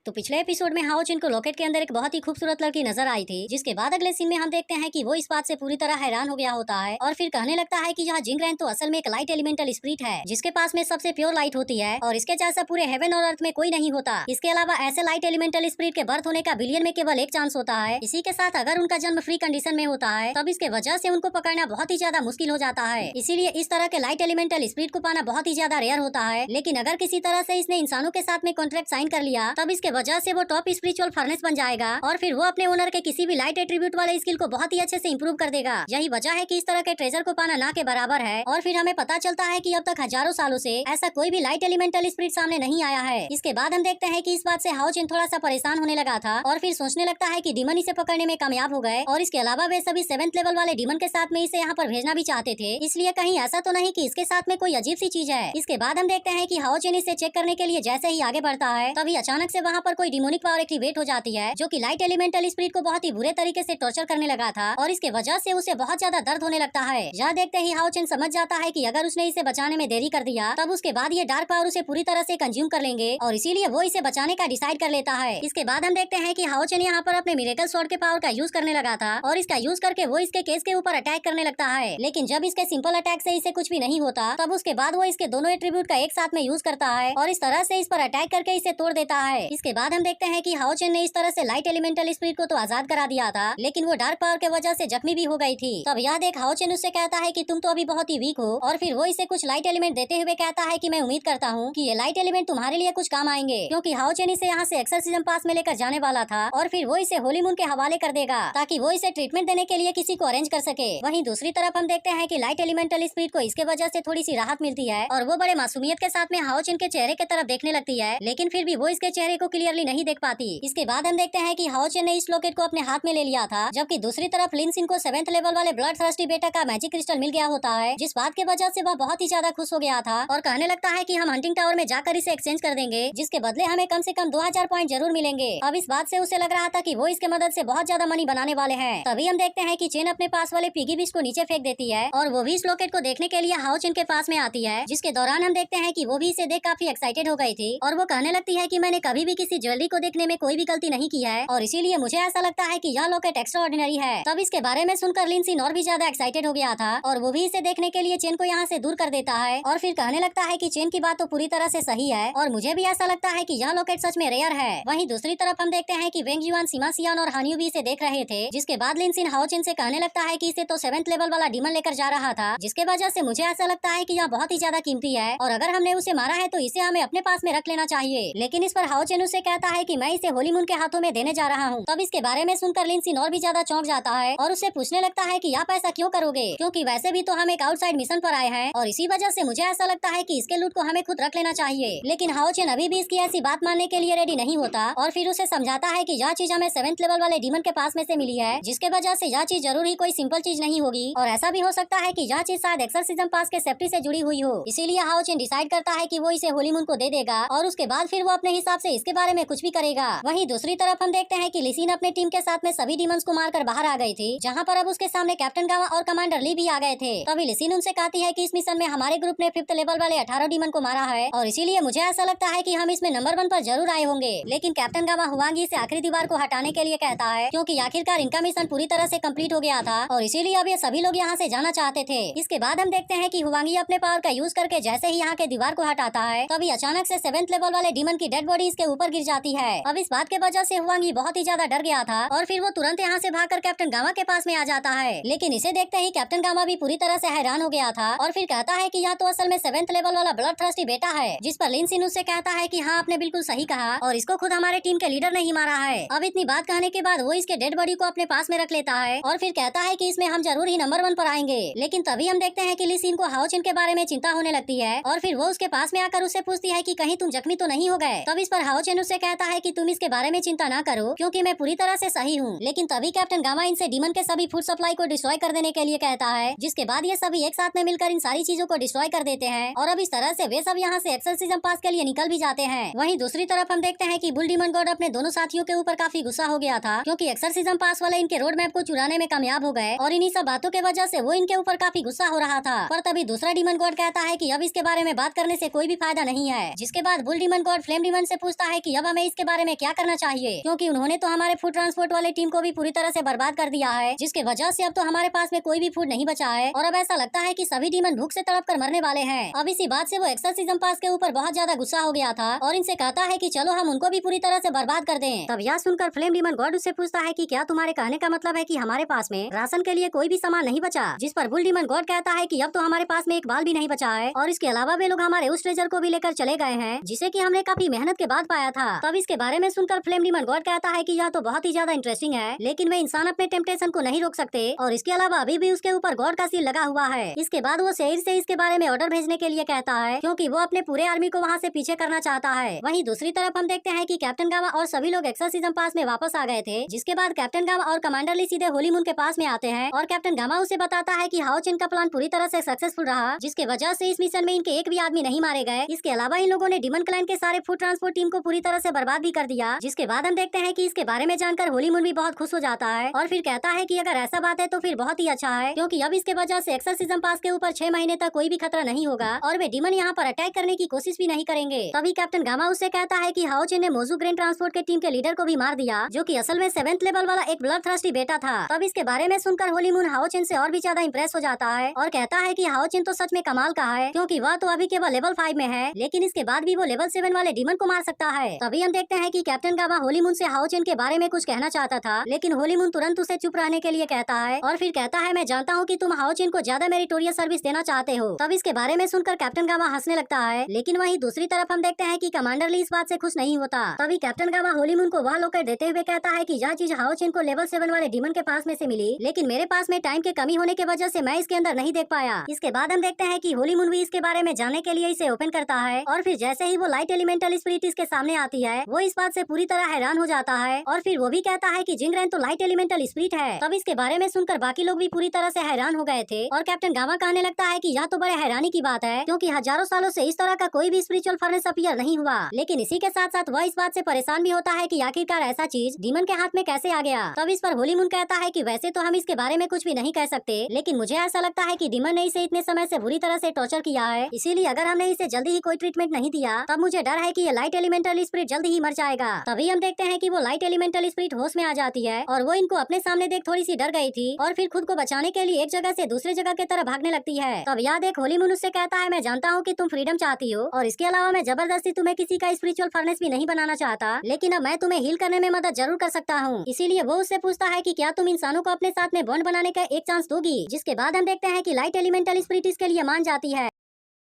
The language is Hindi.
तो पिछले एपिसोड में हाओ चिन को लॉकेट के अंदर एक बहुत ही खूबसूरत लड़की नजर आई थी, जिसके बाद अगले सीन में हम देखते हैं कि वो इस बात से पूरी तरह हैरान हो गया होता है और फिर कहने लगता है कि यह जिंगरेन तो असल में एक लाइट एलिमेंटल स्पिरिट है, जिसके पास में सबसे प्योर लाइट होती है और इसके जैसा पूरे हेवन और अर्थ में कोई नहीं होता। इसके अलावा ऐसे लाइट एलिमेंटल स्पिरिट के बर्थ होने का बिलियन में केवल एक चांस होता है। इसी के साथ अगर उनका जन्म फ्री कंडीशन में होता है तब इसके वजह से उनको पकड़ना बहुत ही ज्यादा मुश्किल हो जाता है। इसीलिए इस तरह के लाइट एलिमेंटल स्पिरिट को पाना बहुत ही ज्यादा रेयर होता है। लेकिन अगर किसी तरह से इसने इंसानों के साथ में कॉन्ट्रैक्ट साइन कर लिया तब इसके वजह से वो टॉप स्पिरिचुअल फर्नेस बन जाएगा और फिर वो अपने ओनर के किसी भी लाइट एट्रीब्यूट वाले स्किल को बहुत ही अच्छे से इंप्रूव कर देगा। यही वजह है कि इस तरह के ट्रेजर को पाना ना के बराबर है। और फिर हमें पता चलता है कि अब तक हजारों सालों से ऐसा कोई भी लाइट एलिमेंटल स्पिरिट सामने नहीं आया है। इसके बाद हम देखते हैं कि इस बात से हाओ चिन थोड़ा सा परेशान होने लगा था और फिर सोचने लगता है कि डीमन इसे पकड़ने में कामयाब हो गए और इसके अलावा वे सभी 7th लेवल वाले डीमन के साथ में इसे यहाँ पर भेजना भी चाहते थे। इसलिए कहीं ऐसा तो नहीं कि इसके साथ में कोई अजीब सी चीज है। इसके बाद हम देखते हैं कि हाओ चिन इसे चेक करने के लिए जैसे ही आगे बढ़ता है तभी अचानक से वहाँ पर कोई डिमोनिक पावर एक्टिवेट हो जाती है, जो कि लाइट एलिमेंटल स्पिरिट को बहुत ही बुरे तरीके से टॉर्चर करने लगा था और इसके वजह से उसे बहुत ज्यादा दर्द होने लगता है। यह देखते ही हाओ चिन समझ जाता है कि अगर उसने इसे बचाने में देरी कर दिया तब उसके बाद ये डार्क पावर उसे पूरी तरह से कंज्यूम कर लेंगे और इसीलिए वो इसे बचाने का डिसाइड कर लेता है। इसके बाद हम देखते हैं कि हाओ चिन यहाँ पर अपने मिरेकल स्वॉर्ड के पावर का यूज करने लगा था और इसका यूज करके वो इसके केस के ऊपर अटैक करने लगता है। लेकिन जब इसके सिंपल अटैक से इसे कुछ भी नहीं होता तब उसके बाद वो इसके दोनों एट्रीब्यूट का एक साथ में यूज करता है और इस तरह से इस पर अटैक करके इसे तोड़ देता है। इसके बाद हम देखते हैं कि हाओ चिन ने इस तरह से लाइट एलिमेंटल स्पिरिट को तो आजाद करा दिया था, लेकिन वो डार्क पावर के वजह से जख्मी भी हो गई थी। तब यह देख हाओ चिन उससे कहता है कि तुम तो अभी बहुत ही वीक हो और फिर वो इसे कुछ लाइट एलिमेंट देते हुए कहता है कि मैं उम्मीद करता हूँ कि ये लाइट एलिमेंट तुम्हारे लिए कुछ काम आएंगे, क्योंकि हाओ चिन इसे यहाँ से एक्सर्सिज्म पास में लेकर जाने वाला था और फिर वो इसे होली मून के हवाले कर देगा ताकि वो इसे ट्रीटमेंट देने के लिए किसी को अरेंज कर सके। वहीं दूसरी तरफ हम देखते हैं कि लाइट एलिमेंटल स्पिरिट को इसके वजह से थोड़ी सी राहत मिलती है और वो बड़े मासूमियत के साथ में हाओ चिन के चेहरे की तरफ देखने लगती है, लेकिन फिर भी वो इसके चेहरे को क्लियरली नहीं देख पाती। इसके बाद हम देखते हैं कि हाओ चिन ने इस लॉकेट को अपने हाथ में ले लिया था, जबकि दूसरी तरफ लिन सिन को 7th लेवल वाले ब्लड थर्स्टी बेटा का मैजिक क्रिस्टल मिल गया होता है, जिस बात की वजह से वह बहुत ही ज्यादा खुश हो गया था और कहने लगता है कि हम हंटिंग टावर में जाकर इसे एक्सचेंज कर देंगे, जिसके बदले हमें कम से कम 2000 पॉइंट जरूर मिलेंगे। अब इस बात से उसे लग रहा था कि वो इसके मदद से बहुत ज्यादा मनी बनाने वाले हैं। तभी हम देखते हैं कि चेन अपने पास वाले पिगी बिश को नीचे फेंक देती है और वो भी इस लॉकेट को देखने के लिए हाओ चिन के पास में आती है, जिसके दौरान हम देखते हैं कि वो भी इसे देख काफी एक्साइटेड हो गई थी और वो कहने लगती है कि मैंने कभी भी किसी ज्वेलरी को देखने में कोई भी गलती नहीं की है और इसीलिए मुझे ऐसा लगता है कि यह लॉकेट एक्स्ट्रा ऑर्डिनरी है। तब इसके बारे में सुनकर लिन सिन और भी ज्यादा एक्साइटेड हो गया था और वो भी इसे देखने के लिए चेन को यहाँ से दूर कर देता है और फिर कहने लगता है कि चेन की बात तो पूरी तरह से सही है और मुझे भी ऐसा लगता है कि यह लॉकेट सच में रेयर है। वहीं दूसरी तरफ हम देखते हैं कि वेंग युआन, सीमा सियान और हानियू भी इसे देख रहे थे, जिसके बाद लिन सिन हाओ चिन से कहने लगता है कि इसे तो 7th लेवल वाला डीमन लेकर जा रहा था, जिसके वजह से मुझे ऐसा लगता है कि यह बहुत ही ज्यादा कीमती है और अगर हमने उसे मारा है तो इसे हमें अपने पास में रख लेना चाहिए। लेकिन इस पर हाओ चिन उसे कहता है कि मैं इसे होली मून के हाथों में देने जा रहा हूँ। तब इसके बारे में सुनकर लिन सिन और भी ज्यादा चौंक जाता है और उसे पूछने लगता है कि आप ऐसा क्यों करोगे, क्योंकि वैसे भी तो हम एक आउटसाइड मिशन पर आए हैं और इसी वजह से मुझे ऐसा लगता है कि इसके लूट को हमें खुद रख लेना चाहिए। लेकिन हाओ चिन अभी भी इसकी ऐसी बात मानने के लिए रेडी नहीं होता और फिर उसे समझाता है कि यह चीज हमें 7th लेवल वाले डीमन के पास में से मिली है, जिसके वजह से यह चीज जरूर ही कोई सिंपल चीज नहीं होगी और ऐसा भी हो सकता है कि यह चीज शायद एक्सर्सिज्म पास के सेफ्टी से जुड़ी हुई हो। इसीलिए हाओ चिन डिसाइड करता है कि वो इसे होली मून को दे देगा और उसके बाद फिर वो अपने हिसाब से इसके बारे में कुछ भी करेगा। वहीं दूसरी तरफ हम देखते हैं कि लिसिन अपने टीम के साथ में सभी डीमंस को मारकर बाहर आ गई थी, जहाँ पर अब उसके सामने कैप्टन गावा और कमांडर ली भी आ गए थे। तभी लिसिन उनसे कहती है कि इस मिशन में हमारे ग्रुप ने 5th लेवल वाले 18 डीमन को मारा है और इसीलिए मुझे ऐसा लगता है कि हम इसमें नंबर 1 पर जरूर आए होंगे। लेकिन कैप्टन गावा हुआंगी से आखिरी दीवार को हटाने के लिए कहता है, क्योंकि आखिरकार इनका मिशन पूरी तरह से कंप्लीट हो गया था और इसीलिए अब ये सभी लोग यहाँ से जाना चाहते थे। इसके बाद हम देखते हैं कि हुआंगी अपने पावर का यूज करके जैसे ही यहाँ के दीवार को हटाता है तभी अचानक से 7th लेवल वाले डीमन की डेड बॉडी इसके ऊपर गिर जाती है। अब इस बात के वजह से हुआंगी बहुत ही ज्यादा डर गया था और फिर वो तुरंत यहाँ से भागकर कैप्टन गामा के पास में आ जाता है। लेकिन इसे देखते ही कैप्टन गामा भी पूरी तरह से हैरान हो गया था और फिर कहता है कि यह तो असल में 7th लेवल वाला ब्लड थर्स्टी बेटा है, जिस पर लिन सिन उससे कहता है कि हाँ आपने बिल्कुल सही कहा और इसको खुद हमारे टीम के लीडर ने ही मारा है। अब इतनी बात कहने के बाद वो इसके डेड बॉडी को अपने पास में रख लेता है और फिर कहता है कि इसमें हम जरूर ही नंबर 1 पर आएंगे। लेकिन तभी हम देखते हैं कि लिसिन को हाओ चिन के बारे में चिंता होने लगती है और फिर वो उसके पास में आकर उससे पूछती है कि कहीं तुम जख्मी तो नहीं हो गए। तब इस पर हाओ चिन उससे कहता है कि तुम इसके बारे में चिंता ना करो, क्योंकि मैं पूरी तरह से सही हूँ। लेकिन तभी कैप्टन गामा इनसे डीमन के सभी फूड सप्लाई को डिस्ट्रॉय कर देने के लिए कहता है, जिसके बाद ये सभी एक साथ में मिलकर इन सारी चीजों को डिस्ट्रॉय कर देते हैं और अब इस तरह से वे सब यहाँ से एक्सर्सिज्म पास के लिए निकल भी जाते हैं। वहीं दूसरी तरफ हम देखते हैं कि बुल डीमन गॉड अपने दोनों साथियों के ऊपर काफी गुस्सा हो गया था, क्योंकि एक्सर्सिज्म पास वाले इनके रोड मैप को चुराने में कामयाब हो गए और इन्हीं सब बातों के वजह से वो इनके ऊपर काफी गुस्सा हो रहा था। पर तभी दूसरा डीमन गॉड कहता है कि अब इसके बारे में बात करने से कोई भी फायदा नहीं है, जिसके बाद bull demon God flame demon से पूछता है कि कि अब हमें इसके बारे में क्या करना चाहिए, क्योंकि उन्होंने तो हमारे फूड ट्रांसपोर्ट वाले टीम को भी पूरी तरह से बर्बाद कर दिया है, जिसके वजह से अब तो हमारे पास में कोई भी फूड नहीं बचा है और अब ऐसा लगता है कि सभी डीमन भूख से तड़प कर मरने वाले हैं। अब इसी बात से वो एक्सोर्सिज्म पास के ऊपर बहुत ज्यादा गुस्सा हो गया था और इनसे कहता है कि चलो हम उनको भी पूरी तरह से बर्बाद कर दें। तब यह सुनकर फ्लेम डीमन गॉड उससे पूछता है कि क्या तुम्हारे कहने का मतलब है कि हमारे पास में राशन के लिए कोई भी सामान नहीं बचा, जिस पर बुल डीमन गॉड कहता है कि अब तो हमारे पास में एक बाल भी नहीं बचा है और इसके अलावा वे लोग हमारे उस ट्रेजर को भी लेकर चले गए हैं जिसे कि हमने काफी मेहनत के बाद पाया था। तब इसके बारे में सुनकर फ्लेम डीमन गॉड कहता है कि यह तो बहुत ही ज्यादा इंटरेस्टिंग है, लेकिन वे इंसान अपने टेम्पटेशन को नहीं रोक सकते और इसके अलावा अभी भी उसके ऊपर गॉड का सील लगा हुआ है। इसके बाद वो शहर से इसके बारे में ऑर्डर भेजने के लिए कहता है, क्योंकि वो अपने पूरे आर्मी को वहाँ से पीछे करना चाहता है। वहीं दूसरी तरफ हम देखते हैं कि कैप्टन गामा और सभी लोग एक्सोर्सिज्म पास में वापस आ गए थे, जिसके बाद कैप्टन गामा और कमांडर ली सीधे होली मून के पास में आते हैं और कैप्टन गामा उसे बताता है कि हाओ चिन का प्लान पूरी तरह से सक्सेसफुल रहा, जिसके वजह से इस मिशन में इनके एक भी आदमी नहीं मारे गए। इसके अलावा इन लोगों ने डीमन क्लैन के सारे फूड ट्रांसपोर्ट टीम को पूरी तरह से बर्बाद भी कर दिया। जिसके बाद हम देखते हैं कि इसके बारे में जानकर होली मून भी बहुत खुश हो जाता है और फिर कहता है कि अगर ऐसा बात है तो फिर बहुत ही अच्छा है, क्योंकि अब इसके वजह से एक्सोर्सिज्म पास के ऊपर 6 महीने तक कोई भी खतरा नहीं होगा और वे डीमन यहाँ पर अटैक करने की कोशिश भी नहीं करेंगे। तभी कैप्टन गामा उससे कहता है कि हाओ चिन ने मोजू ग्रेन ट्रांसपोर्ट के टीम के लीडर को भी मार दिया, जो कि असल में 7th लेवल वाला एक ब्लड थ्रस्टी बेटा था। तब इसके बारे में सुनकर होली मून हाओ चिन से और भी ज्यादा इंप्रेस हो जाता है और कहता है कि हाओ चिन तो सच में कमाल का है, क्योंकि वह तो अभी केवल लेवल 5 में है, लेकिन इसके बाद भी वो लेवल 7 वाले डीमन को मार सकता है। तभी हम देखते हैं कि कैप्टन गामा होली मून से हाओ चिन के बारे में कुछ कहना चाहता था, लेकिन होली मून तुरंत उसे चुप रहने के लिए कहता है और फिर कहता है, मैं जानता हूँ कि तुम हाओ चिन को ज्यादा मेरिटोरियस सर्विस देना चाहते हो। तब इसके बारे में सुनकर कैप्टन गामा हंसने लगता है, लेकिन वहीं दूसरी तरफ हम देखते हैं कि कमांडर ली इस बात से खुश नहीं होता। तभी कैप्टन गामा होली मून को वह लोकर देते हुए कहता है कि यह चीज हाओ चिन को लेवल 7 वाले डीमन के पास में से मिली, लेकिन मेरे पास में टाइम के कमी होने की वजह से मैं इसके अंदर नहीं देख पाया। इसके बाद हम देखते हैं कि होली मून भी इसके बारे में जानने के लिए इसे ओपन करता है और फिर जैसे ही वो लाइट एलिमेंटल स्पिरिट इसके सामने आती है, वो इस बात से पूरी तरह हैरान हो जाता है और फिर वो भी कहता है कि जिंगरैन तो लाइट एलिमेंटल स्पिरिट है। तब इसके बारे में सुनकर बाकी लोग भी पूरी तरह से हैरान हो गए थे और कैप्टन गामा कहने लगता है कि यह तो बड़े हैरानी की बात है, क्योंकि हजारों सालों से इस तरह का कोई भी स्पिरिचुअल फर्नेस अपीयर नहीं हुआ। लेकिन इसी के साथ साथ वह इस बात से परेशान भी होता है कि आखिरकार ऐसा चीज डीमन के हाथ में कैसे आ गया। तब इस पर होली मून कहता है कि वैसे तो हम इसके बारे में कुछ भी नहीं कह सकते, लेकिन मुझे ऐसा लगता है कि डीमन ने इसे इतने समय से बुरी तरह से टॉर्चर किया है, इसीलिए अगर हमने इसे जल्दी ही कोई ट्रीटमेंट नहीं दिया तब मुझे डर है कि ये लाइट एलिमेंटल स्पिरिट जल्दी ही मर जाएगा। तभी हम देखते हैं कि वो लाइट एलिमेंटल स्पिरिट होश में आ जाती है और वो इनको अपने सामने देख थोड़ी सी डर गई थी और फिर खुद को बचाने के लिए एक जगह से दूसरी जगह की तरफ भागने लगती है। तब यह देख होली मून उससे कहता है, मैं जानता हूँ कि तुम फ्रीडम चाहती हो और इसके अलावा मैं जबरदस्ती तुम्हें किसी का स्पिरिचुअल फर्नेस भी नहीं बनाना चाहता, लेकिन अब मैं तुम्हें हील करने में मदद जरूर कर सकता हूँ। इसीलिए वो उससे पूछता है कि क्या तुम इंसानों को अपने साथ में बॉन्ड बनाने का एक चांस दोगी, जिसके बाद हम देखते हैं कि लाइट एलिमेंटल स्पिरिट इसके लिए मान जाती है।